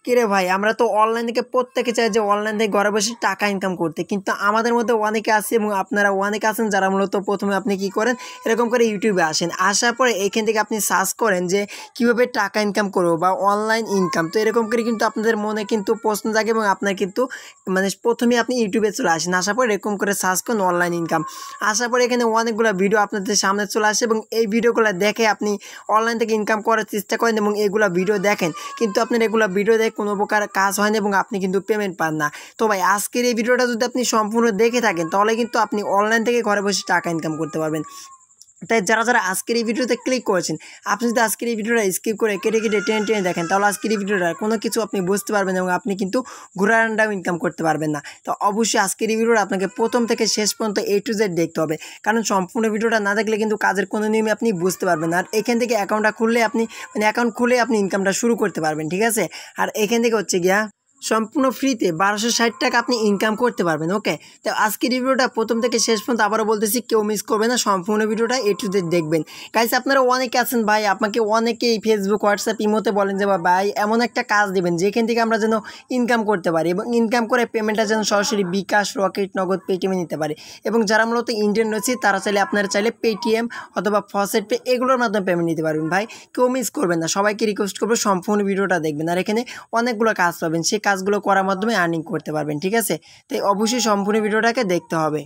কিরে ভাই, আমরা তো অনলাইন থেকে প্রত্যেকে চাই যে অনলাইন থেকে ঘরে বসে টাকা ইনকাম করতে, কিন্তু আমাদের মধ্যে অনেকে আছে এবং আপনারা অনেকে আছেন যারা মূলত প্রথমে আপনি কি করেন, এরকম করে ইউটিউবে আসেন, আসার পরে এখান থেকে আপনি সার্চ করেন যে কীভাবে টাকা ইনকাম করবো বা অনলাইন ইনকাম। তো এরকম করে কিন্তু আপনাদের মনে কিন্তু প্রশ্ন জাগে এবং আপনার কিন্তু মানে প্রথমে আপনি ইউটিউবে চলে আসেন, আসার পরে এরকম করে সার্চ করেন অনলাইন ইনকাম। আসার পরে এখানে অনেকগুলো ভিডিও আপনাদের সামনে চলে আসে এবং এই ভিডিওগুলো দেখে আপনি অনলাইন থেকে ইনকাম করার চেষ্টা করেন এবং এগুলো ভিডিও দেখেন, কিন্তু আপনার এগুলো ভিডিও দেখে কোনো প্রকার কাজ হয় না এবং আপনি কিন্তু পেমেন্ট পান না। তো ভাই, আজকের এই ভিডিওটা যদি আপনি সম্পূর্ণ দেখে থাকেন তাহলে কিন্তু আপনি অনলাইন থেকে ঘরে বসে টাকা ইনকাম করতে পারবেন। তাই যারা আজকের এই ভিডিওতে ক্লিক করেছেন, আপনি যদি আজকের এই ভিডিওটা স্কিপ করে কেটে টেনে দেখেন তাহলে আজকের এই ভিডিওটা কোনো কিছু আপনি বুঝতে পারবেন এবং আপনি কিন্তু ঘোরান্ডাও ইনকাম করতে পারবেন না। তো অবশ্যই আজকের এই ভিডিওটা আপনাকে প্রথম থেকে শেষ পর্যন্ত A to Z দেখতে হবে, কারণ সম্পূর্ণ ভিডিওটা না দেখলে কিন্তু কাজের কোনো নিয়মে আপনি বুঝতে পারবেন না। আর এখান থেকে অ্যাকাউন্টটা খুললে আপনি অ্যাকাউন্ট খুলে আপনি ইনকামটা শুরু করতে পারবেন, ঠিক আছে। আর এখান থেকে হচ্ছে গিয়া সম্পূর্ণ ফ্রিতে 1260 টাকা আপনি ইনকাম করতে পারবেন। ওকে, তো আজকের ভিডিওটা প্রথম থেকে শেষ পর্যন্ত আবারও বলতেছি, কেউ মিস করবে না, সম্পূর্ণ ভিডিওটা A to Z দেখবেন। গাইস, আপনারা অনেকে আছেন ভাই, আপনাকে অনেকেই ফেসবুক, হোয়াটসঅ্যাপ, ইমোতে বলেন যে ভাই এমন একটা কাজ দেবেন যেখান থেকে আমরা যেন ইনকাম করতে পারি এবং ইনকাম করে পেমেন্টটা যেন সরাসরি বিকাশ, রকেট, নগদ, পেটিএমে নিতে পারে। এবং যারা মূলত ইন্ডিয়ান রয়েছে তারা আপনারা চাইলে পেটিএম অথবা ফসেট পে এগুলোর মাধ্যমে পেমেন্ট নিতে পারবেন। ভাই, কেউ মিস করবেন না, সবাইকে রিকোয়েস্ট করবো সম্পূর্ণ ভিডিওটা দেখবেন। আর এখানে অনেকগুলো কাজ পাবেন, সেই কাজগুলো করার মাধ্যমে আর্নিং করতে পারবেন, ঠিক আছে। তাই অবশ্যই সম্পূর্ণ ভিডিওটাকে দেখতে হবে।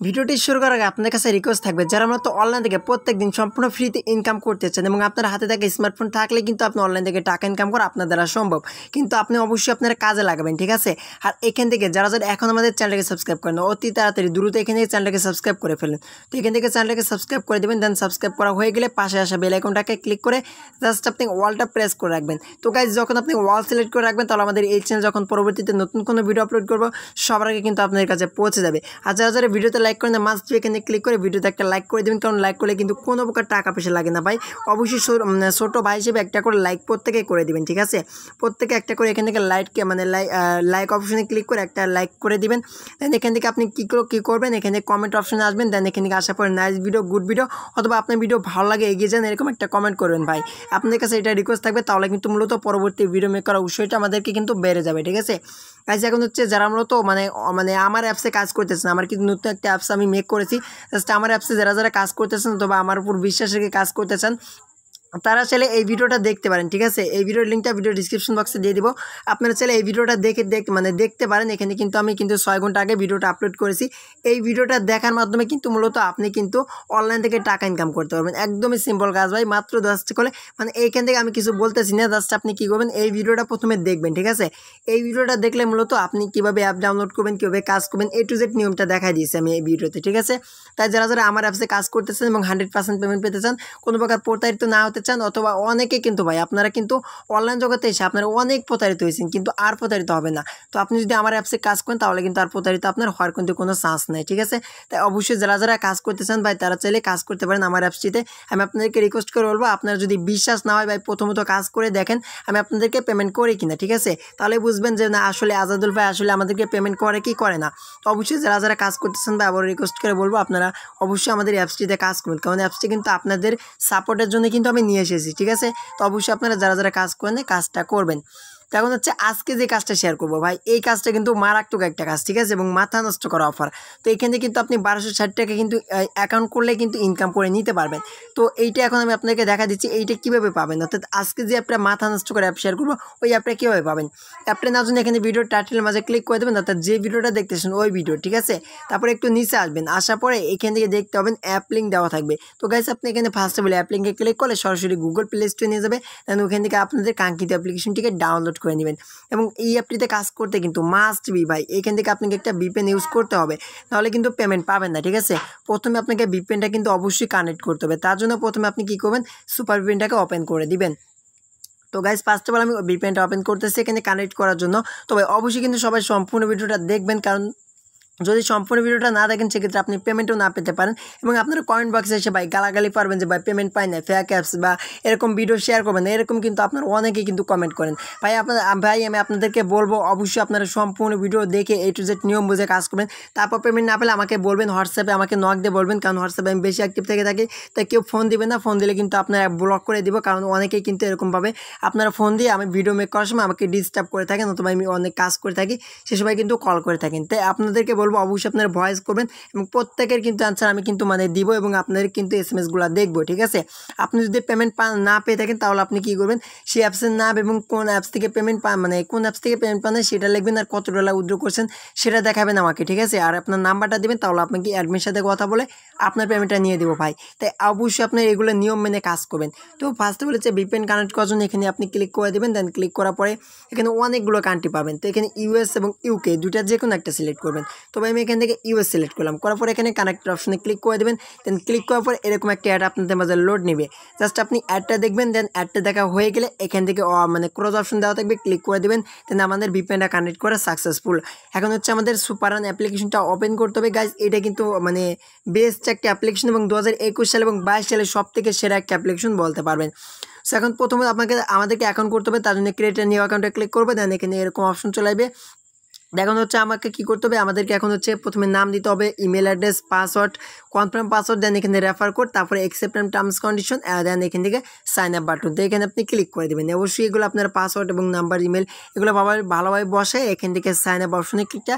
ভিডিওটি শুরু করার আগে আপনাদের কাছে রিকোয়েস্ট থাকবে, যারা মূলত অনলাইন থেকে প্রত্যেকদিন সম্পূর্ণ ফ্রিতে ইনকাম করতে চান এবং আপনার হাতে থাকে স্মার্টফোন থাকলে কিন্তু আপনি অনলাইন থেকে টাকা ইনকাম করা আপনার দ্বারা সম্ভব, কিন্তু আপনি অবশ্যই আপনার কাজে লাগাবেন, ঠিক আছে। আর এখান থেকে যারা এখন আমাদের চ্যানেলকে সাবস্ক্রাইব করেন, অতি তাড়াতাড়ি দ্রুত এখান থেকে চ্যানেলকে সাবস্ক্রাইব করে ফেলেন। তো এখান থেকে চ্যানেলকে সাবস্ক্রাইব করে দেবেন, দেন সাবস্ক্রাইব করা হয়ে গেলে পাশে আসা বেল আইকনটাকে ক্লিক করে জাস্ট আপনি ওয়ালটা প্রেস করে রাখবেন। তো গাইজ, যখন আপনি ওয়াল সিলেক্ট করে রাখবেন তাহলে আমাদের এই চ্যানেল যখন পরবর্তীতে নতুন কোনো ভিডিও আপলোড করবো সবার আগে কিন্তু আপনাদের কাছে পৌঁছে যাবে। আর যারা ভিডিওতে লাইক করেন মাস্ট এখানে ক্লিক করে ভিডিওতে একটা লাইক করে দেবেন, কারণ লাইক করলে কিন্তু কোনো প্রকার টাকা পয়সা লাগে না ভাই। অবশ্যই ছোটো ভাই হিসেবে একটা করে লাইক প্রত্যেকে করে দেবেন, ঠিক আছে। প্রত্যেকে একটা করে এখান থেকে লাইক অপশনে ক্লিক করে একটা লাইক করে দিবেন। দেন এখান থেকে আপনি কী করবেন, এখানে কমেন্ট অপশনে আসবেন। দেন এখান থেকে আসার পরে নাইস ভিডিও, গুড ভিডিও অথবা আপনার ভিডিও ভালো লাগে এগিয়ে যান এরকম একটা কমেন্ট করবেন ভাই। আপনাদের কাছে এটা রিকোয়েস্ট থাকবে, তাহলে কিন্তু মূলত পরবর্তী ভিডিও মেক করার উৎসটা আমাদেরকে কিন্তু বেড়ে যাবে, ঠিক আছে। গাইজ, এখন হচ্ছে যারা মূলত আমার অ্যাপসে কাজ করতেছেন, আমার কিন্তু নতুন একটা অ্যাপস আমি মেক করেছি, জাস্ট আমার অ্যাপসে যারা কাজ করতেছেন অথবা আমার উপর বিশ্বাস রেখে কাজ করতে চান তারা চাইলে এই ভিডিওটা দেখতে পারেন, ঠিক আছে। এই ভিডিওর লিঙ্কটা ভিডিও ডিসক্রিপশন বক্সে দিয়ে দিব, আপনারা চাইলে এই ভিডিওটা দেখতে পারেন। এখানে কিন্তু আমি 6 ঘন্টা আগে ভিডিওটা আপলোড করেছি। এই ভিডিওটা দেখার মাধ্যমে কিন্তু মূলত আপনি কিন্তু অনলাইন থেকে টাকা ইনকাম করতে পারবেন। একদমই সিম্পল কাজ ভাই, মাত্র 10 করে এইখান থেকে আমি কিছু বলতেছি না, জাস্ট আপনি কী করবেন, এই ভিডিওটা প্রথমে দেখবেন, ঠিক আছে। এই ভিডিওটা দেখলে মূলত আপনি কীভাবে অ্যাপ ডাউনলোড করবেন, কীভাবে কাজ করবেন, A to Z নিয়মটা দেখা দিয়েছি আমি এই ভিডিওতে, ঠিক আছে। তাই যারা আমার অ্যাপসে কাজ করতেছেন এবং 100% পেমেন্ট পেতে চান, কোনো প্রকার প্রতারিত না হতে চান, অথবা অনেকে কিন্তু ভাই আপনারা কিন্তু অনলাইন জগতে এসে আপনারা অনেক প্রতারিত হয়েছেন, কিন্তু আর প্রতারিত হবে না। তো আপনি যদি আমার অ্যাপসে কাজ করেন তাহলে কিন্তু আর প্রতারিত আপনার হওয়ার কিন্তু কোনো চান্স নেই, ঠিক আছে। তাই অবশ্যই যারা কাজ করতে চান ভাই তারা চাইলে কাজ করতে পারেন আমার অ্যাপসটিতে। আমি আপনাদেরকে রিকোয়েস্ট করে বলবো, আপনারা যদি বিশ্বাস না হয় ভাই প্রথমত কাজ করে দেখেন আমি আপনাদেরকে পেমেন্ট করি কিনা, ঠিক আছে। তাহলে বুঝবেন যে না আসলে আজাদুল ভাই আসলে আমাদেরকে পেমেন্ট করে কি করে না। তো অবশ্যই যারা কাজ করতেছেন ভাই আবার রিকোয়েস্ট করে বলবো আপনারা অবশ্যই আমাদের অ্যাপসটিতে কাজ করুন, কারণ অ্যাপসটি কিন্তু আপনাদের সাপোর্টের জন্য কিন্তু আমি নিয়ে এসেছি, ঠিক আছে। তো অবশ্যই আপনারা যারা কাজ করেন কাজটা করবেন। তখন হচ্ছে আজকে যে কাজটা শেয়ার করবো ভাই, এই কাজটা কিন্তু মারাত্মক একটা কাজ, ঠিক আছে, এবং মাথা নষ্ট করা অফার। তো এখানে কিন্তু আপনি 1260 টাকা কিন্তু অ্যাকাউন্ট করলে কিন্তু ইনকাম করে নিতে পারবেন। তো এইটা এখন আমি আপনাকে দেখা দিচ্ছি এইটা কীভাবে পাবেন, অর্থাৎ আজকে যে অ্যাপটা মাথা নষ্ট করে অ্যাপ শেয়ার করবো ওই অ্যাপটা কীভাবে পাবেন। অ্যাপটা না জন্য এখানে ভিডিওর টাইটেলের মাঝে ক্লিক করে দেবেন, অর্থাৎ যে ভিডিওটা দেখতেছেন ওই ভিডিও, ঠিক আছে। তারপরে একটু নিচে আসবেন, আসার পরে এখান থেকে দেখতে পাবেন অ্যাপ লিঙ্ক দেওয়া থাকবে। তো গাইস, আপনি এখানে ফার্স্টে বলে অ্যাপ লিঙ্কে ক্লিক করলে সরাসরি গুগল প্লে স্টোরে নিয়ে যাবে, দেন ওখান থেকে আপনাদের কাঙ্ক্ষিত অ্যাপ্লিকেশনটিকে ডাউনলোড করে নেবেন। এবং এই অ্যাপটিতে কাজ করতে কিন্তু মাস্ট বি ভাই এখান থেকে আপনাকে একটা VPN ইউজ করতে হবে, নাহলে কিন্তু পেমেন্ট পাবেন না, ঠিক আছে। প্রথমে আপনাকে VPNটা কিন্তু অবশ্যই কানেক্ট করতে হবে, তার জন্য প্রথমে আপনি কী করবেন, সুপার VPNটাকে ওপেন করে দিবেন। তো গাইস, ফার্স্ট অফ অল আমি VPNটা ওপেন করতেছি এখানে কানেক্ট করার জন্য। তবে অবশ্যই কিন্তু সবাই সম্পূর্ণ ভিডিওটা দেখবেন, কারণ যদি সম্পূর্ণ ভিডিওটা না দেখেন সেক্ষেত্রে আপনি পেমেন্টও না পেতে পারেন এবং আপনারা কমেন্ট বক্সে এসে ভাই গালাগালি পারবেন যে ভাই পেমেন্ট পাই না, ফেক অ্যাপস বা এরকম ভিডিও শেয়ার করবেন না, এরকম কিন্তু আপনারা অনেকেই কিন্তু কমেন্ট করেন। ভাই আমি আপনাদেরকে বলবো অবশ্যই আপনারা সম্পূর্ণ ভিডিও দেখে A to Z নিয়ম বুঝে কাজ করবেন। তারপর পেমেন্ট না পেলে আমাকে বলবেন, হোয়াটসঅ্যাপে আমাকে নক দিয়ে বলবেন, কারণ হোয়াটসঅ্যাপে আমি বেশি অ্যাক্টিভ থেকে থাকি, তাই কেউ ফোন দিবেন না। ফোন দিলে কিন্তু আপনারা ব্লক করে দিব, কারণ অনেকেই কিন্তু এরকমভাবে আপনারা ফোন দিয়ে আমি ভিডিও মেক করার সময় আমাকে ডিস্টার্ব করে থাকেন, অথবা আমি অনেক কাজ করে থাকি সে সময় কিন্তু কল করে থাকেন। তাই আপনাদেরকে বলবো অবশ্যই আপনারা ভয়েস করবেন এবং প্রত্যেকের কিন্তু আনসার আমি কিন্তু মানে দিব এবং আপনাদের কিন্তু SMS-গুলো দেখবো, ঠিক আছে। আপনি যদি পেমেন্ট না পেয়ে থাকেন তাহলে আপনি কী করবেন, সেই অ্যাপসের নাম এবং কোন অ্যাপস থেকে পেমেন্ট পান, মানে কোন অ্যাপস থেকে পেমেন্ট পান সেটা লিখবেন, আর কত ডলার উইথড্র করছেন সেটা দেখাবেন আমাকে, ঠিক আছে। আর আপনার নাম্বারটা দেবেন, তাহলে আপনাকে অ্যাডমিনের সাথে কথা বলে আপনার পেমেন্টটা নিয়ে দেবো ভাই। তাই অবশ্যই আপনার এগুলো নিয়ম মেনে কাজ করবেন। তো ফার্স্টে বলেছে VPN কানেক্ট করার জন্য এখানে আপনি ক্লিক করে দেবেন। দেন ক্লিক করার পরে এখানে অনেকগুলো কান্ট্রি পাবেন। তো এখানে US এবং UK দুইটা যে কোনো একটা সিলেক্ট করবেন। তবে আমি এখান থেকে US সিলেক্ট করলাম, করার পরে এখানে কানেক্টেড অপশনে ক্লিক করে দেবেন। দেন ক্লিক করার পর এরকম একটা অ্যাড আপনাদের মাঝে লোড নেবে, জাস্ট আপনি অ্যাডটা দেখবেন। দেন অ্যাডটা দেখা হয়ে গেলে এখান থেকে মানে ক্রস অপশন দেওয়া থাকবে, ক্লিক করে দেবেন। দেন আমাদের VPNটা কানেক্ট করা সাকসেসফুল। এখন হচ্ছে আমাদের সুপারান অ্যাপ্লিকেশনটা ওপেন করতে হবে গাইজ। এটা কিন্তু মানে বেস্ট একটা অ্যাপ্লিকেশন এবং 2021 সাল এবং 22 সালে সব থেকে সেরা একটা অ্যাপ্লিকেশন বলতে পারবেন। সো এখন প্রথমে আমাদেরকে অ্যাকাউন্ট করতে হবে, তার জন্য ক্রিয়েট এ নিউ অ্যাকাউন্টে ক্লিক করবে। দেন এখানে এরকম অপশন চলে আসবে। এখন হচ্ছে আমাকে কী করতে হবে, আমাদেরকে এখন হচ্ছে প্রথমে নাম দিতে হবে, email address, password, confirm password, then এখানে রেফার কোড, তারপরে accept and terms condition, then এখান থেকে সাইন আপ বাটন, তো এখানে আপনি ক্লিক করে দেবেন। অবশ্যই এগুলো আপনার পাসওয়ার্ড এবং নাম্বার, ইমেল এগুলো ভালোভাবে বসে এখান থেকে সাইন আপ অপশনে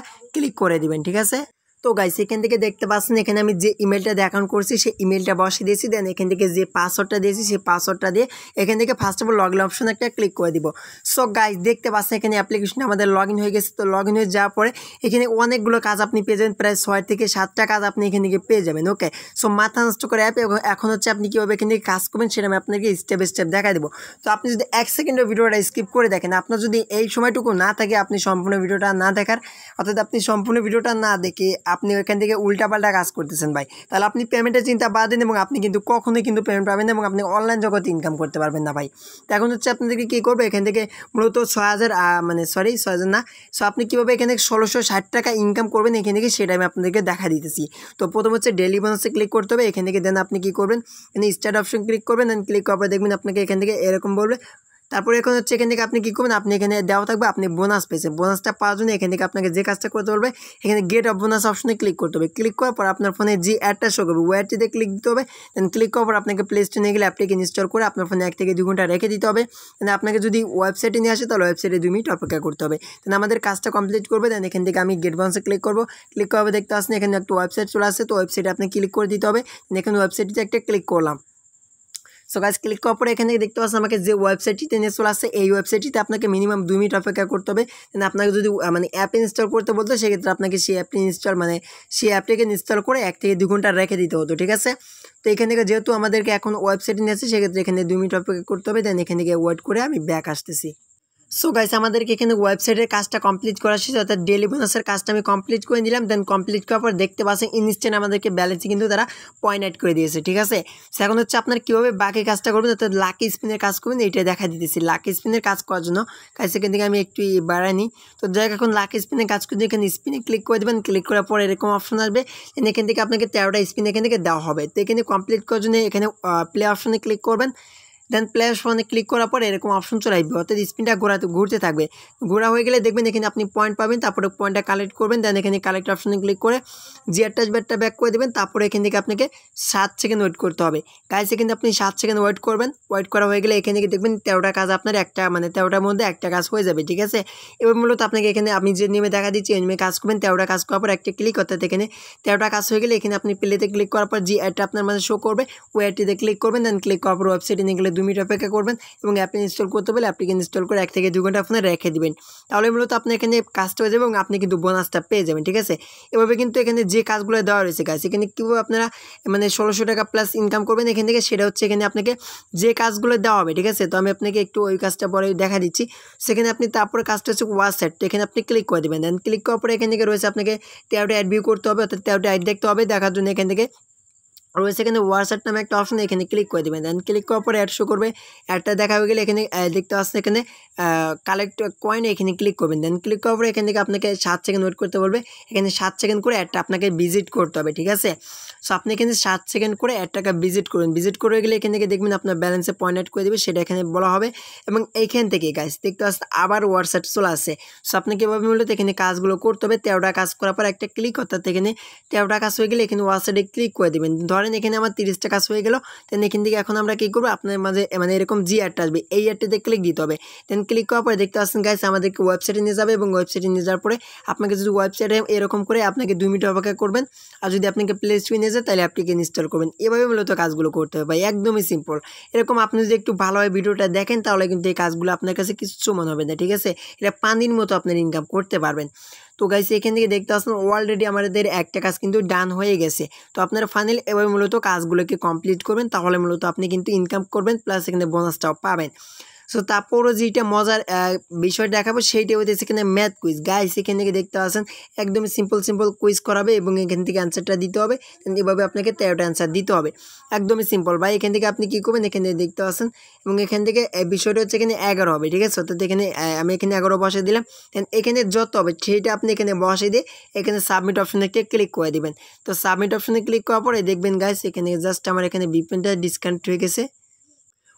ক্লিক করে দেবেন, ঠিক আছে। তো গাইস এখান থেকে দেখতে পাচ্ছেন এখানে আমি যে ইমেলটা দিয়ে অ্যাকাউন্ট করছি সেই ইমেলটা বসিয়ে দিয়েছি। দেন এখান থেকে যে পাসওয়ার্ডটা দিয়েছি সেই পাসওয়ার্ডটা দিয়ে এখান থেকে first of all log in option একটা ক্লিক করে দিব। সো গাইস দেখতে পাচ্ছেন এখানে অ্যাপ্লিকেশনে আমাদের লগ ইন হয়ে গেছে। তো লগ ইন হয়ে যাওয়ার পরে এখানে অনেকগুলো কাজ আপনি পেয়ে যাবেন, প্রায় 6 থেকে 7টা কাজ আপনি এখান থেকে পেয়ে যাবেন। ওকে, সো মাথা নষ্ট করে অ্যাপ। এখন হচ্ছে আপনি কীভাবে এখান থেকে কাজ করবেন সেটা আমি আপনাকে স্টেপ বাই স্টেপ দেখা দেবো। তো আপনি যদি 1 সেকেন্ডের ভিডিওটা স্কিপ করে দেখেন, আপনার যদি এই সময়টুকু না থাকে আপনি সম্পূর্ণ ভিডিওটা না দেখার, অর্থাৎ আপনি সম্পূর্ণ ভিডিওটা না দেখে আপনি এখান থেকে উল্টাপাল্টা কাজ করতেছেন ভাই, তাহলে আপনি পেমেন্টের চিন্তা বাদ দিন এবং আপনি কিন্তু কখনোই কিন্তু পেমেন্ট পাবেন না এবং আপনি অনলাইন জগতে ইনকাম করতে পারবেন না ভাই। তো এখন হচ্ছে আপনাদেরকে কী করবে, এখান থেকে মূলত 6,000 মানে 6,000 না, সো আপনি কীভাবে এখানে 1,660 টাকা ইনকাম করবেন এখান থেকে সেটা আমি আপনাদেরকে দেখা দিতেছি। তো প্রথম হচ্ছে ডেইলি বোনাসে ক্লিক করতে হবে এখান থেকে। দেন আপনি কী করবেন, এখানে স্টার্ট অপশন ক্লিক করবেন। দেন ক্লিক করার পর দেখবেন আপনাকে এখান থেকে এরকম বলবে। তারপরে এখন হচ্ছে এখান থেকে আপনি কী করবেন, আপনি এখানে দেওয়া থাকবে আপনি বোনাস পেয়েছেন, বোনাসটা পাওয়ার জন্য এখান থেকে আপনাকে যে কাজটা করতে বলবে এখানে গেট অফ বোনাস অপশনে ক্লিক করতে হবে। ক্লিক করার পর আপনার ফোনে যে অ্যাডটা শো করবে ওই অ্যাডটিতে ক্লিক দিতে হবে। দেন ক্লিক করার পর আপনাকে প্লে স্টোরে নিয়ে গেলে অ্যাপটিকে ইনস্টল করে আপনার ফোনে 1 থেকে 2 ঘন্টা রেখে দিতে হবে। দেন আপনাকে যদি ওয়েবসাইটে নিয়ে আসে তাহলে ওয়েবসাইটে 2 মিনিট অপেক্ষা করতে হবে। দেন আমাদের কাজটা কমপ্লিট করবে। দেন এখান থেকে আমি গেট বোনাসে ক্লিক করবো। ক্লিক করাবে দেখতে আসেন এখানে একটা ওয়েবসাইট চলে আসছে, তো ওয়েবসাইটে আপনি ক্লিক করে দিতে হবে। এখানে ওয়েবসাইটটিতে একটা ক্লিক করলাম। সো গাইস ক্লিক করার পরে এখানে দেখতে পাচ্ছেন আমাকে যে ওয়েবসাইটটিতে নিয়ে চলে আসছে, এই ওয়েবসাইটটিতে আপনাকে মিনিমাম 2 মিনিট অপেক্ষা করতে হবে। দেন আপনাকে যদি মানে অ্যাপ ইনস্টল করতে বলতো সেক্ষেত্রে আপনাকে সেই অ্যাপটি সেই অ্যাপটিকে ইনস্টল করে 1 থেকে 2 ঘন্টা রেখে দিতে হতো, ঠিক আছে। তো এখান থেকে যেহেতু আমাদেরকে এখন ওয়েবসাইটে নিয়ে আসছে সেক্ষেত্রে এখানে 2 মিনিট অপেক্ষা করতে হবে। দেন এখান থেকে ওয়েট করে আমি ব্যাক আসতেছি। সো গাইস আমাদেরকে এখানে ওয়েবসাইটের কাজটা কমপ্লিট করা শেষ, অর্থাৎ ডেইলি বোনাসের কাজটা আমি কমপ্লিট করে নিলাম। দেন কমপ্লিট করার পর দেখতে পাচ্ছেন ইনস্ট্যান্ট আমাদেরকে ব্যালেন্সে কিন্তু তারা পয়েন্ট অ্যাড করে দিয়েছে, ঠিক আছে। এখন হচ্ছে আপনার কীভাবে বাকি কাজটা করবেন, অর্থাৎ লাকি স্পিনের কাজ করবেন এইটা দেখা দিতেছি। লাকি স্পিনের কাজ করার জন্য গাইস এখান থেকে আমি একটু বাড়াই নিই। তো যাই হোক এখন লাকি স্পিনের কাজ করতে এখানে স্পিনে ক্লিক করে দেবেন। ক্লিক করার পর এরকম অপশন আসবে, এখান থেকে আপনাকে 13টা স্পিন এখান থেকে দেওয়া হবে। তো এখানে কমপ্লিট করার জন্য এখানে প্লে অপশনে ক্লিক করবেন। দেন প্লে অপশনে ক্লিক করার পর এরকম অপশন চলে আসবে, অর্থাৎ স্পিনটা ঘুরতে থাকবে। ঘোরা হয়ে গেলে দেখবেন এখানে আপনি পয়েন্ট পাবেন, তারপরে পয়েন্টটা কালেক্ট করবেন। দেন এখানে কালেক্ট অপশনে ক্লিক করে যে অ্যাটাচমেন্টটা ব্যাক করে দেবেন। তারপরে এখান থেকে আপনাকে 7 সেকেন্ড ওয়েট করতে হবে। গাইস এখানে আপনি 7 সেকেন্ড ওয়েট করবেন। ওয়েট করা হয়ে গেলে এখানে দেখবেন 13টা কাজ আপনার একটা মানে 13টার মধ্যে একটা কাজ হয়ে যাবে, ঠিক আছে। এবার মূলত আপনাকে এখানে আমি যে নিয়মে দেখা দিচ্ছি এই নিয়মে কাজ করবেন। 13টা কাজ করার পর একটা ক্লিক, অর্থাৎ এখানে 13টা কাজ হয়ে গেলে এখানে আপনি প্লেতে ক্লিক করার পর যে অ্যাডটা আপনার মাঝে শো করবে ওই অ্যাডটিতে ক্লিক করবেন। দেন ক্লিক করার পর ওয়েবসাইটে নিয়ে গেলে 2 মিনিট অপেক্ষা করবেন এবং অ্যাপ ইনস্টল করতে হলে অ্যাপটিকে ইনস্টল করে 1 থেকে 2 ঘন্টা ফোনে রেখে দিবেন। তাহলে মূলত আপনি এখানে কাজটা হয়ে যাবে এবং আপনি কিন্তু বোনাসটা পেয়ে যাবেন, ঠিক আছে। এভাবে কিন্তু এখানে যে কাজগুলো দেওয়া রয়েছে গাইস, এখানে কীভাবে আপনারা মানে 1600 টাকা প্লাস ইনকাম করবেন এখান থেকে সেটা হচ্ছে এখানে আপনাকে যে কাজগুলো দেওয়া হবে, ঠিক আছে। তো আমি আপনাকে একটু ওই কাজটা পরে দেখা দিচ্ছি। সেখানে আপনি তারপরে কাজটা হচ্ছে ওয়াটসঅ্যাপ, তো এখানে আপনি ক্লিক করে দেবেন। দেন ক্লিক করার পরে এখান থেকে রয়েছে আপনাকে 13টা অ্যাড ভিউ করতে হবে, অর্থাৎ 13টা অ্যাড দেখতে হবে। দেখার জন্য এখান থেকে রয়েছে এখানে হোয়াটসঅ্যাপ নামে একটা অপশন, এখানে ক্লিক করে দেবেন। দেন ক্লিক করার পরে অ্যাড শো করবে, অ্যাডটা দেখা হয়ে গেলে এখানে দেখতে পাচ্ছেন এখানে কালেক্ট কয়েন, এখানে ক্লিক করবেন। দেন ক্লিক করার পরে এখান থেকে আপনাকে 7 সেকেন্ড ওয়েট করতে বলবে, এখানে 7 সেকেন্ড করে অ্যাডটা আপনাকে ভিজিট করতে হবে, ঠিক আছে। সো আপনি এখানে 7 সেকেন্ড করে অ্যাডটাকে ভিজিট করুন, ভিজিট করে গেলে এখান থেকে দেখবেন আপনার ব্যালেন্সে পয়েন্ট অ্যাড করে দেবে, সেটা এখানে বলা হবে। এবং এইখান থেকে গাইস দেখতে পাচ্ছেন আবার হোয়াটসঅ্যাপ চলে আসে। সো আপনাকে এভাবে মূলত এখানে কাজগুলো করতে হবে। 13টা কাজ করার পর একটা ক্লিক, অর্থাৎ এখানে 13টা কাজ হয়ে গেলে এখানে হোয়াটসঅ্যাপে ক্লিক করে দেবেন। ধরেন এখানে আমার 30টা কাজ হয়ে গেল, দেন এখান থেকে এখন আমরা কী করবো, আপনার মাঝে মানে এরকম জি অ্যাডটা আসবে, এই অ্যাডটিতে ক্লিক দিতে হবে। দেন ক্লিক করার পরে দেখতে পাচ্ছেন গাইস আমাদেরকে ওয়েবসাইটে নিয়ে যাবে, এবং ওয়েবসাইটে নিয়ে যাওয়ার পরে আপনাকে যদি ওয়েবসাইটে এরকম করে আপনাকে 2 মিনিট অপেক্ষা করবেন, আর যদি আপনাকে প্লে স্টোরে নিয়ে যায় তাহলে অ্যাপটিকে ইনস্টল করবেন। এভাবে মূলত কাজগুলো করতে হবে ভাই, একদমই সিম্পল। এরকম আপনি যদি একটু ভালোভাবে ভিডিওটা দেখেন তাহলে কিন্তু এই কাজগুলো আপনার কাছে কিছু মনে হবে না, ঠিক আছে। এটা পানির মতো আপনার ইনকাম করতে পারবেন। তো গাইস এখান থেকে দেখতে পাচ্ছেন অলরেডি আমাদের একটা কাজ কিন্তু ডান হয়ে গেছে। তো আপনারা ফাইনাল এভাবে মূলত কাজগুলোকে কমপ্লিট করবেন, তাহলে মূলত আপনি কিন্তু ইনকাম করবেন, প্লাস এখানে বোনাসটাও পাবেন। সো তারপরও যেটা মজার বিষয় দেখাবো সেইটা হচ্ছে এখানে ম্যাথ কুইজ। গাইস এখান থেকে দেখতে পাচ্ছেন একদম সিম্পল কুইজ করাবে, এবং এখান থেকে অ্যান্সারটা দিতে হবে। এভাবে আপনাকে 13টা অ্যান্সার দিতে হবে, একদমই সিম্পল ভাই। এখান থেকে আপনি কী করবেন, এখানে দেখতে পাচ্ছেন, এবং এখান থেকে বিষয়টা হচ্ছে এখানে 11 হবে, ঠিক আছে। অর্থাৎ এখানে আমি এখানে 11 বসে দিলাম। দেন এখানে যত হবে সেইটা আপনি এখানে বসে দিয়ে এখানে সাবমিট অপশনে একটা ক্লিক করে দিবেন। তো সাবমিট অপশনে ক্লিক করার পরে দেখবেন গাইস এখানে জাস্ট আমার এখানে ভিপিএনটা ডিসকানেক্ট হয়ে গেছে।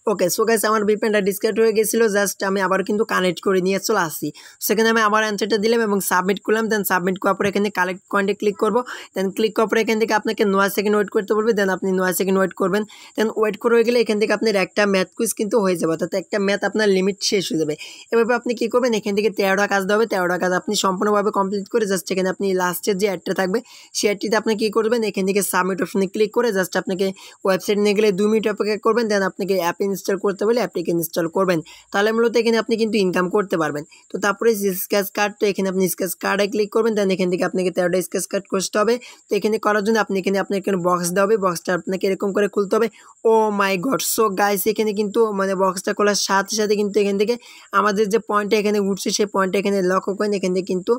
ওকে, সো গাইস আমার ভিপিএনটা ডিসকানেক্ট হয়ে গেছিলো, জাস্ট আমি আবার কিন্তু কানেক্ট করে নিয়ে চলে আসছি। সেখানে আমি আবার অ্যান্সারটা দিলাম এবং সাবমিট করলাম। দেন সাবমিট করার পরে এখানে কালেক্ট পয়েন্টে ক্লিক করবো। দেন ক্লিক করার পরে এখান থেকে আপনাকে 9 সেকেন্ড ওয়েট করতে বলবে। দেন আপনি 9 সেকেন্ড ওয়েট করবেন। দেন ওয়েট করে হয়ে গেলে এখান থেকে আপনার একটা ম্যাথ কুইজ কিন্তু হয়ে যাবে, অর্থাৎ একটা ম্যাথ আপনার লিমিট শেষ হয়ে যাবে। এভাবে আপনি কী করবেন, এখান থেকে 13টা কাজ দেওয়া হবে, 13টা কাজ আপনি সম্পূর্ণভাবে কমপ্লিট করে জাস্ট এখানে আপনি লাস্টের যে অ্যাডটা থাকবে সেই অ্যাডটিতে আপনি কী করবেন, এখান থেকে সাবমিট অপশনে ক্লিক করে জাস্ট আপনাকে ওয়েবসাইট নিয়ে গেলে 2 মিনিট অপেক্ষা করবেন। দেন আপনাকে অ্যাপ ইনস্টল করতে বলে অ্যাপটিকে ইনস্টল করবেন, তাহলে মূলত এখানে আপনি কিন্তু ইনকাম করতে পারবেন। তো তারপরে স্ক্র্যাচ কার্ড, তো এখানে আপনি স্ক্র্যাচ কার্ডে ক্লিক করবেন। দেন এখান থেকে আপনাকে 13টা স্ক্র্যাচ কার্ড করতে হবে। তো এখানে করার জন্য আপনি এখানে আপনার এখানে বক্স দেওয়া হবে, বক্সটা আপনাকে এরকম করে খুলতে হবে। ও মাই গড, সো গাইস এখানে কিন্তু মানে বক্সটা খোলার সাথে সাথে কিন্তু এখান থেকে আমাদের যে পয়েন্টটা এখানে উঠছে সেই পয়েন্টটা এখানে লক্ষ্য করেন, এখান থেকে কিন্তু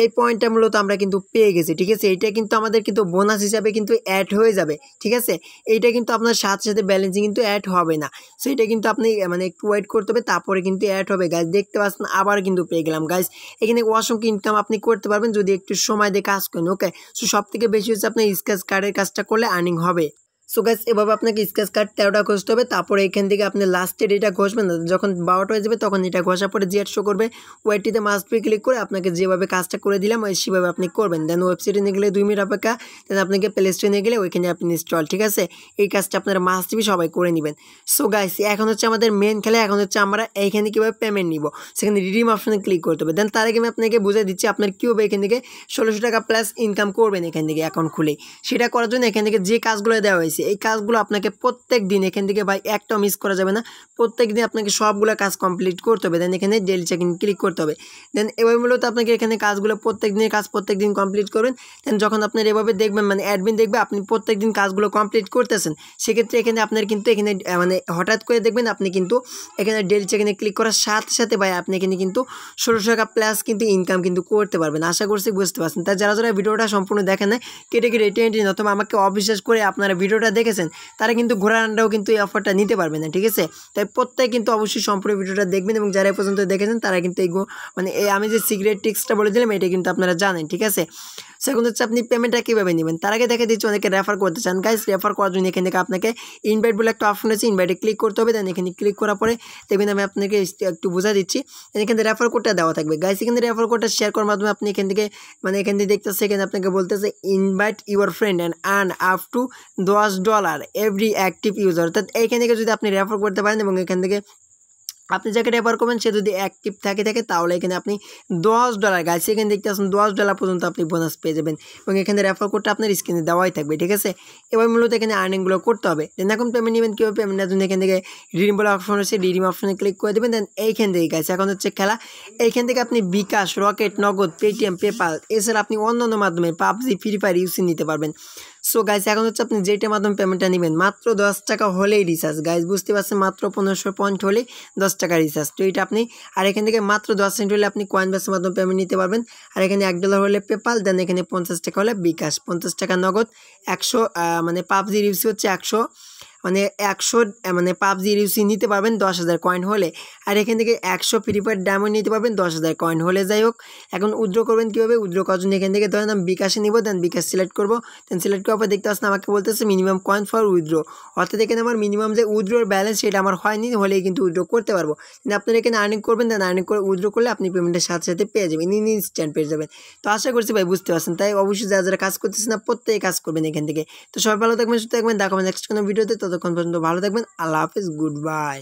এই পয়েন্টটা মূলত আমরা কিন্তু পেয়ে গেছি, ঠিক আছে। এইটা কিন্তু আমাদের কিন্তু বোনাস হিসাবে কিন্তু অ্যাড হয়ে যাবে, ঠিক আছে। এইটা কিন্তু আপনার সাথে সাথে ব্যালেন্সিং কিন্তু অ্যাড হবে না, সেইটা কিন্তু আপনি মানে একটু ওয়েট করতে হবে, তারপরে কিন্তু অ্যাড হবে। গাইস দেখতে পাচ্ছেন আবার কিন্তু পেয়ে গেলাম। গাইস এখানে অসংখ্য ইনকাম আপনি করতে পারবেন যদি একটু সময় দিয়ে কাজ করেন। ওকে, সো সব থেকে বেশি হচ্ছে আপনার স্ক্র্যাচ কার্ডের কাজটা করলে আর্নিং হবে। সো গাইস এভাবে আপনাকে স্ক্র্যাচ কার্ড 13টা ঘষতে হবে, তারপরে এখান থেকে আপনি লাস্টের এটা ঘষবেন না, যখন 12টা হয়ে যাবে তখন এটা ঘষার পরে যে শো করবে ওয়েটিতে মাস্ট বি ক্লিক করে আপনাকে যেভাবে কাজটা করে দিলাম সেভাবে আপনি করবেন। দেন ওয়েবসাইটে নিয়ে গেলে 2 মিনিট অপেক্ষা, দেন আপনাকে প্লে স্টোরে নিয়ে গেলে ওইখানে আপনি ইনস্টল, ঠিক আছে। এই কাজটা আপনারা মাস্ট বি সবাই করে নেবেন। সো গাইস এখন হচ্ছে আমাদের মেন খেলা, এখন হচ্ছে আমরা এইখানে কীভাবে পেমেন্ট নিব, সেখানে রিডিম অপশনে ক্লিক করতে হবে। দেন তার আগে আমি আপনাকে বুঝিয়ে দিচ্ছি আপনার কীভাবে এখান থেকে 1600 টাকা প্লাস ইনকাম করবেন এখান থেকে অ্যাকাউন্ট খুলে। সেটা করার জন্য এখান থেকে যে কাজগুলো দেওয়া হয়েছে এই কাজগুলো আপনাকে প্রত্যেক দিন এখান থেকে ভাই একটা মিস করা যাবে না, প্রত্যেক দিন আপনাকে সবগুলো কাজ কমপ্লিট করতে হবে। দেন এখানে ডেইলি চেক ইন ক্লিক করতে হবে। দেন এভাবে মূলত আপনাকে এখানে কাজগুলো প্রত্যেক দিনের কাজ প্রত্যেক দিন কমপ্লিট করবেন। দেন যখন আপনার এভাবে দেখবেন মানে অ্যাডমিন দেখবে আপনি প্রত্যেক দিন কাজগুলো কমপ্লিট করতেছেন, সেক্ষেত্রে এখানে আপনার কিন্তু এখানে মানে হঠাৎ করে দেখবেন আপনি কিন্তু এখানে ডেইলি চেক ইনে ক্লিক করার সাথে সাথে ভাই আপনি এখানে কিন্তু 1600 টাকা প্লাস কিন্তু ইনকাম কিন্তু করতে পারবেন। আশা করছি বুঝতে পারছেন। তাই যারা যারা ভিডিওটা সম্পূর্ণ দেখেন না, কেটে কেটে টেনে অথবা আমাকে অবিশ্বাস করে আপনারা ভিডিওটা দেখেছেন, তারা কিন্তু ঘোড়ার আন্ডাও কিন্তু এই অফারটা নিতে পারবেন না, ঠিক আছে। তাই প্রত্যেকে কিন্তু অবশ্যই সম্পূর্ণ ভিডিওটা দেখবেন, এবং যারা পর্যন্ত দেখেছেন তারা কিন্তু এই মানে আমি যে সিক্রেট টিক্সটা বলে দিলাম এটা কিন্তু আপনারা জানেন, ঠিক আছে। সেখানে হচ্ছে আপনি পেমেন্টটা কীভাবে নেবেন তার আগে দেখে দিচ্ছি অনেকে রেফার করতে চান। গাইস রেফার করার জন্য এখান থেকে আপনাকে ইনভাইট বলে একটা অপশন আছে, ইনভাইটে ক্লিক করতে হবে। দেন এখানে ক্লিক করার পরে দেখবেন আমি আপনাকে একটু বোঝা দিচ্ছি, এখান থেকে রেফার কোডটা দেওয়া থাকবে। গাইস এখান থেকে রেফার কোডটা শেয়ার করার মাধ্যমে আপনি এখান থেকে মানে এখান থেকে দেখতেছে এখানে আপনাকে বলতেছে invite your friend and earn up to $10 every active user, অর্থাৎ এইখান থেকে যদি আপনি রেফার করতে পারেন এবং এখান থেকে আপনি যাকে রেফার করবেন সে যদি অ্যাক্টিভ থাকে তাহলে এখানে আপনি $10 গাইস এখানে দেখতে আসুন $10 পর্যন্ত আপনি বোনাস পেয়ে যাবেন, এবং এখানে রেফার কোডটা আপনার স্ক্রিনে দেওয়াই থাকবে, ঠিক আছে। এবার মূলত এখানে আর্নিংগুলো করতে হবে। দেন এখন পেমেন্ট নেবেন কীভাবে, পেমেন্টের জন্য এখান থেকে রিডিম বলে অপশন আছে, রিডিম অপশনে ক্লিক করে দেবেন। দেন এইখান থেকে গাইস এখন হচ্ছে খেলা, এইখান থেকে আপনি বিকাশ, রকেট, নগদ, পেটিএম, পেপাল এছাড়া আপনি অন্যান্য মাধ্যমে পাবজি, ফ্রি ফায়ার ইউসি নিতে পারবেন। সো গাইস এখন হচ্ছে আপনি যেটার মাধ্যমে পেমেন্টটা নেবেন মাত্র 10 টাকা হলেই রিচার্জ গাইস, বুঝতে পারছেন, মাত্র 1500 পয়েন্ট হলেই 10 টাকা রিচার্জ। তো এটা আপনি আর এখান থেকে মাত্র 10 সেন্ট হলে আপনি কয়েন বেসের মাধ্যমে পেমেন্ট নিতে পারবেন। আর এখানে $1 হলে পেপাল, দেন এখানে 50 টাকা হলে বিকাশ, 50 টাকা নগদ, 100 মানে পাবজি রিভিউ হচ্ছে 100 মানে 100 মানে পাবজি রিভিউ নিতে পারবেন 10,000 কয়েন হলে। আর এখান থেকে 100 ফ্রি ফায়ার ডায়মন্ড নিতে পারবেন 10,000 কয়েন হলে। যাই হোক, এখন উইথড্র করবেন কীভাবে? উইথড্র করার জন্য এখান থেকে ধরেন আমি বিকাশে নিব, দেন বিকাশ সিলেক্ট করবো, দেন সিলেক্ট করার পর দেখতে পাচ্ছেন আমাকে বলতেছে মিনিমাম কয়েন ফর উইথড্র, অর্থাৎ এখানে আমার মিনিমাম যে উইথড্রোর ব্যালেন্স সেটা আমার হয়নি, হলেই কিন্তু উইথড্র করতে পারবো। আপনারা এখানে আর্নিং করবেন, দেন আর্নিং করে উইথড্র করলে আপনি পেমেন্টের সাথে সাথে পেয়ে যাবেন, ইনস্ট্যান্ট পেয়ে যাবেন। তো আশা করছি ভাই বুঝতে পারছেন, তাই অবশ্যই যারা যারা কাজ করতেছেন না প্রত্যেকে কাজ করবেন এখান থেকে। তো সবাই ভালো থাকবেন, সুস্থ থাকবেন, দেখাবেন নেক্সট কোনো ভিডিওতে, ততক্ষণ পর্যন্ত ভালো থাকবেন, আল্লাহ হাফিজ, গুড বাই।